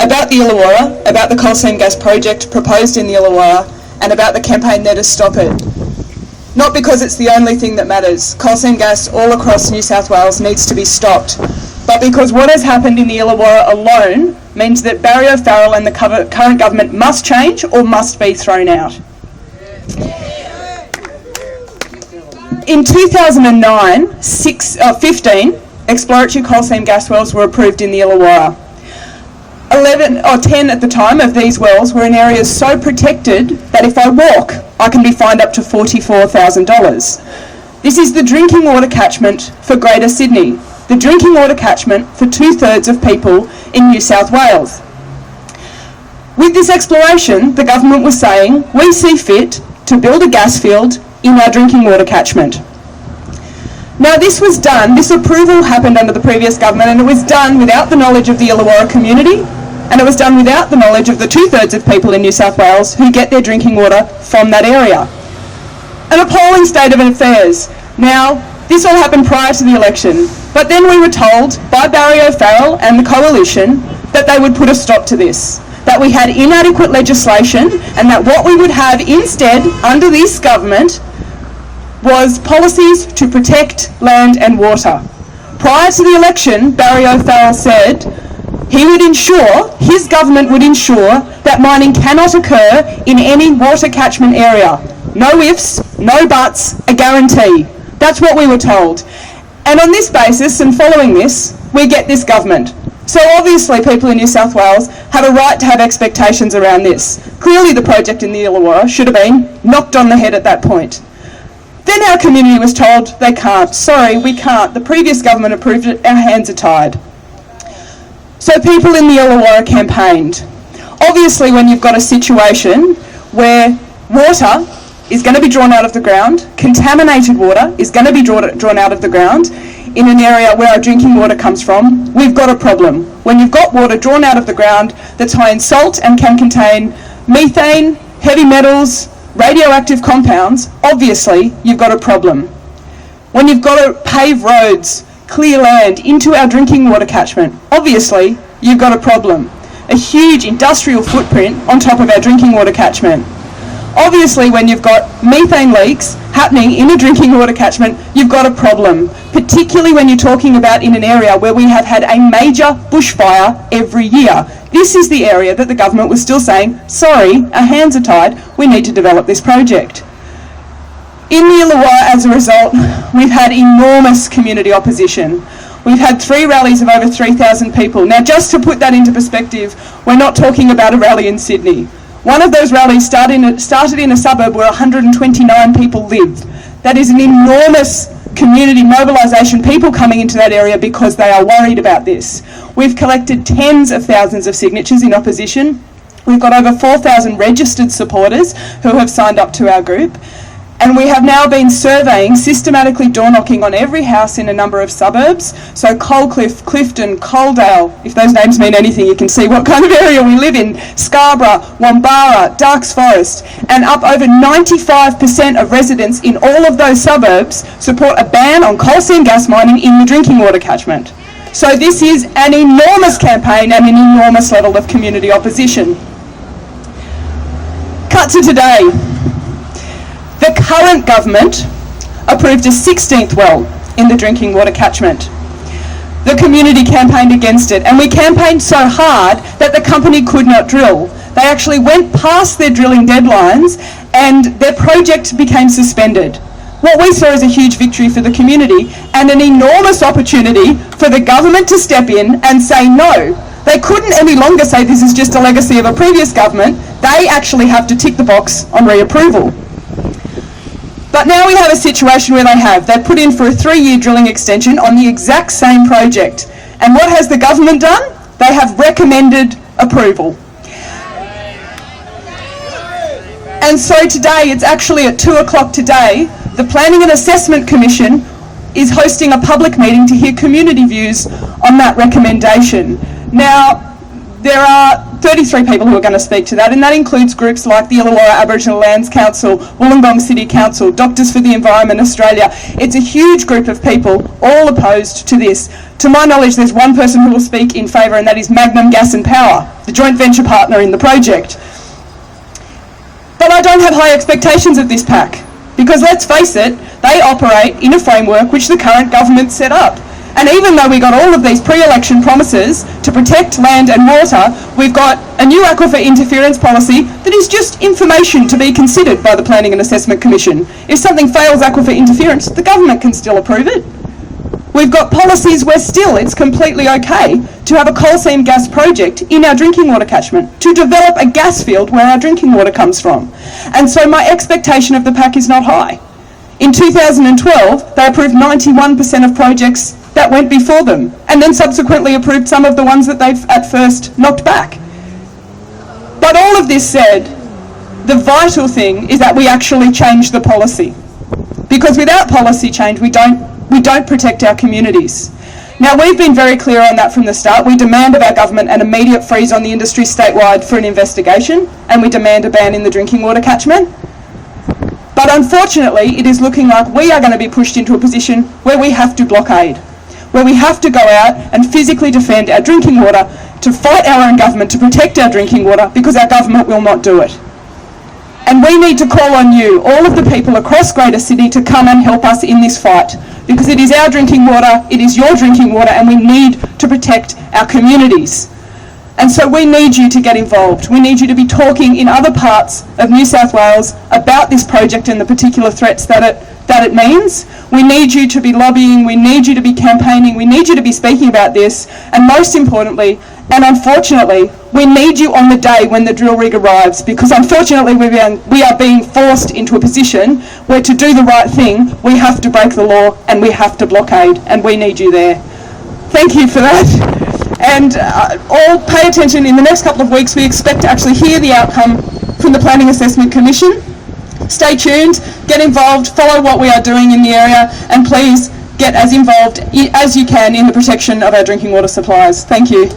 about the Illawarra, about the coal seam gas project proposed in the Illawarra, and about the campaign there to stop it. Not because it's the only thing that matters. Coal seam gas all across New South Wales needs to be stopped, but because what has happened in the Illawarra alone means that Barry O'Farrell and the current government must change or must be thrown out. In 2009, 15 exploratory coal seam gas wells were approved in the Illawarra. 10 at the time of these wells were in areas so protected that if I walk, I can be fined up to $44,000. This is the drinking water catchment for Greater Sydney, the drinking water catchment for 2/3 of people in New South Wales. With this exploration, the government was saying, we see fit to build a gas field in our drinking water catchment. Now this approval happened under the previous government, and it was done without the knowledge of the Illawarra community, and it was done without the knowledge of the 2/3 of people in New South Wales who get their drinking water from that area. An appalling state of affairs. Now, this all happened prior to the election, but then we were told by Barry O'Farrell and the coalition that they would put a stop to this, that we had inadequate legislation, and that what we would have instead under this government was policies to protect land and water. Prior to the election, Barry O'Farrell said his government would ensure that mining cannot occur in any water catchment area. No ifs, no buts, a guarantee. That's what we were told. And on this basis, and following this, we get this government. So obviously people in New South Wales have a right to have expectations around this. Clearly the project in the Illawarra should have been knocked on the head at that point. Then our community was told they can't. Sorry, we can't. The previous government approved it. Our hands are tied. So people in the Illawarra campaigned. Obviously, when you've got a situation where water is going to be drawn out of the ground, contaminated water is going to be drawn out of the ground in an area where our drinking water comes from, we've got a problem. When you've got water drawn out of the ground that's high in salt and can contain methane, heavy metals, radioactive compounds, obviously you've got a problem. When you've got to pave roads, clear land into our drinking water catchment, obviously you've got a problem. A huge industrial footprint on top of our drinking water catchment. Obviously when you've got methane leaks happening in a drinking water catchment, you've got a problem, particularly when you're talking about in an area where we have had a major bushfire every year. This is the area that the government was still saying, sorry, our hands are tied, we need to develop this project. In the Illawarra, as a result, we've had enormous community opposition. We've had 3 rallies of over 3,000 people. Now, just to put that into perspective, we're not talking about a rally in Sydney. One of those rallies started in a suburb where 129 people live. That is an enormous community mobilisation, people coming into that area because they are worried about this. We've collected tens of thousands of signatures in opposition. We've got over 4,000 registered supporters who have signed up to our group. And we have now been surveying, systematically door knocking on every house in a number of suburbs. So Coalcliff, Clifton, Coaldale, if those names mean anything, you can see what kind of area we live in. Scarborough, Wambara, Darks Forest, and up over 95% of residents in all of those suburbs support a ban on coal seam gas mining in the drinking water catchment. So this is an enormous campaign and an enormous level of community opposition. Cut to today. The current government approved a 16th well in the drinking water catchment. The community campaigned against it, and we campaigned so hard that the company could not drill. They actually went past their drilling deadlines and their project became suspended. What we saw is a huge victory for the community and an enormous opportunity for the government to step in and say no. They couldn't any longer say this is just a legacy of a previous government. They actually have to tick the box on reapproval. But now we have a situation where they've put in for a 3-year drilling extension on the exact same project. And what has the government done? They have recommended approval. And so today, it's actually at 2 o'clock today, the Planning and Assessment Commission is hosting a public meeting to hear community views on that recommendation. Now, There are 33 people who are going to speak to that, and that includes groups like the Illawarra Aboriginal Lands Council, Wollongong City Council, Doctors for the Environment Australia. It's a huge group of people, all opposed to this. To my knowledge, there's one person who will speak in favour, and that is Magnum Gas and Power, the joint venture partner in the project. But I don't have high expectations of this pack, because let's face it, they operate in a framework which the current government set up. And even though we got all of these pre-election promises to protect land and water, we've got a new aquifer interference policy that is just information to be considered by the Planning and Assessment Commission. If something fails aquifer interference, the government can still approve it. We've got policies where still it's completely okay to have a coal seam gas project in our drinking water catchment, to develop a gas field where our drinking water comes from. And so my expectation of the pack is not high. In 2012, they approved 91% of projects that went before them, and then subsequently approved some of the ones that they've at first knocked back. But all of this said, the vital thing is that we actually change the policy. Because without policy change, we don't protect our communities. Now, we've been very clear on that from the start. We demand of our government an immediate freeze on the industry statewide for an investigation, and we demand a ban in the drinking water catchment. But unfortunately, it is looking like we are going to be pushed into a position where we have to blockade, where we have to go out and physically defend our drinking water, to fight our own government to protect our drinking water, because our government will not do it. And we need to call on you, all of the people across Greater Sydney, to come and help us in this fight, because it is our drinking water, it is your drinking water, and we need to protect our communities. And so we need you to get involved. We need you to be talking in other parts of New South Wales about this project and the particular threats that it means. We need you to be lobbying, we need you to be campaigning, we need you to be speaking about this, and most importantly, and unfortunately, we need you on the day when the drill rig arrives, because unfortunately we are being forced into a position where, to do the right thing, we have to break the law and we have to blockade, and we need you there. Thank you for that. And all pay attention. In the next couple of weeks, we expect to actually hear the outcome from the Planning Assessment Commission. Stay tuned, get involved, follow what we are doing in the area, and please get as involved as you can in the protection of our drinking water supplies. Thank you.